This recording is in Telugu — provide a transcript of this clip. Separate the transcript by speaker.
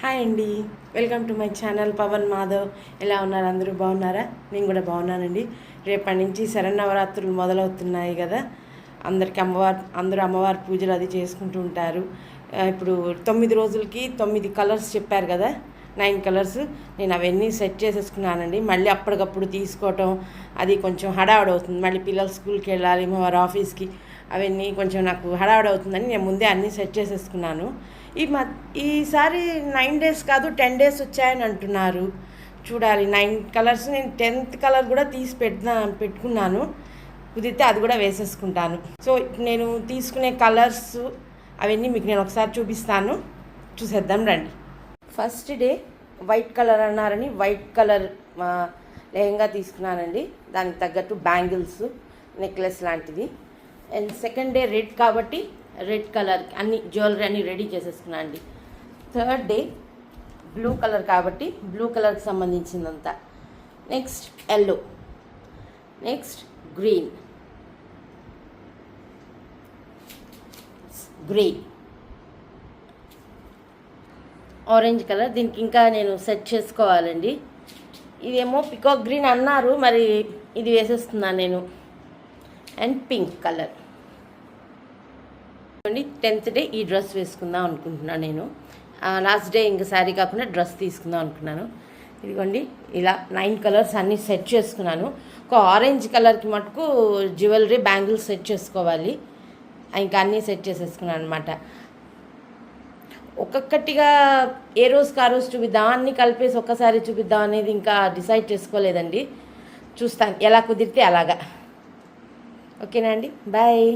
Speaker 1: హాయ్ అండి, welcome to my channel Pavan Madhav. ఎలా ఉన్నారు? అందరూ బాగున్నారా? నేను కూడా బాగున్నానండి. రేపటి నుంచి శరన్నవరాత్రులు మొదలవుతున్నాయి కదా. అందరూ అమ్మవారి పూజలు అది చేసుకుంటూ ఉంటారు. ఇప్పుడు 9 రోజులకి 9 కలర్స్ చెప్పారు కదా, 9 కలర్స్. నేను అవన్నీ సెట్ చేసేసుకున్నానండి. మళ్ళీ అప్పటికప్పుడు తీసుకోవటం అది కొంచెం హడావుడి అవుతుంది. మళ్ళీ పిల్లలు స్కూల్కి వెళ్ళాలి, మా వారు ఆఫీస్కి, అవన్నీ కొంచెం నాకు హడావుడి అవుతుందని నేను ముందే అన్నీ సెట్ చేసేసుకున్నాను. ఈసారి 9 డేస్ కాదు 10 డేస్ వచ్చాయని అంటున్నారు. చూడాలి. 9 కలర్స్ నేను 10th కలర్ కూడా తీసి పెట్టుకున్నాను. కుదిరితే అది కూడా వేసేసుకుంటాను. సో నేను తీసుకునే కలర్స్ అవన్నీ మీకు నేను ఒకసారి చూపిస్తాను, చూసేద్దాం రండి. ఫస్ట్ డే వైట్ కలర్ అన్నారని వైట్ కలర్ లెహంగా తీసుకున్నానండి. దానికి తగ్గట్టు బ్యాంగిల్స్, నెక్లెస్ లాంటిది. అండ్ సెకండ్ డే రెడ్ కాబట్టి రెడ్ కలర్ అన్ని జ్యువెలరీ అన్నీ రెడీ చేసేసుకున్నాను అండి. థర్డ్ డే బ్లూ కలర్ కాబట్టి బ్లూ కలర్కి సంబంధించిందంతా. Next yellow, next green, green, orange colour. దీనికి ఇంకా నేను సెట్ చేసుకోవాలండి. ఇదేమో పికాక్ గ్రీన్ అన్నారు, మరి ఇది వేసేస్తున్నాను నేను. And pink colour. 10th day ఈ డ్రెస్ వేసుకుందాం అనుకుంటున్నాను నేను. లాస్ట్ డే ఇంకా శారీ కాకుండా డ్రెస్ తీసుకుందాం అనుకున్నాను. ఇదిగోండి, ఇలా 9 కలర్స్ అన్నీ సెట్ చేసుకున్నాను. ఒక ఆరెంజ్ కలర్కి మటుకు జ్యువెలరీ బ్యాంగిల్స్ సెట్ చేసుకోవాలి. ఇంకా అన్నీ సెట్ చేసేసుకున్నాను అనమాట. ఒక్కొక్కటిగా ఏ రోజుకి ఆ రోజు చూపిద్దాం, అన్నీ కలిపేసి ఒక్కసారి చూపిద్దాం అనేది ఇంకా డిసైడ్ చేసుకోలేదండి. చూస్తాను, ఎలా కుదిరితే అలాగా. ఓకేనా అండి, బాయ్.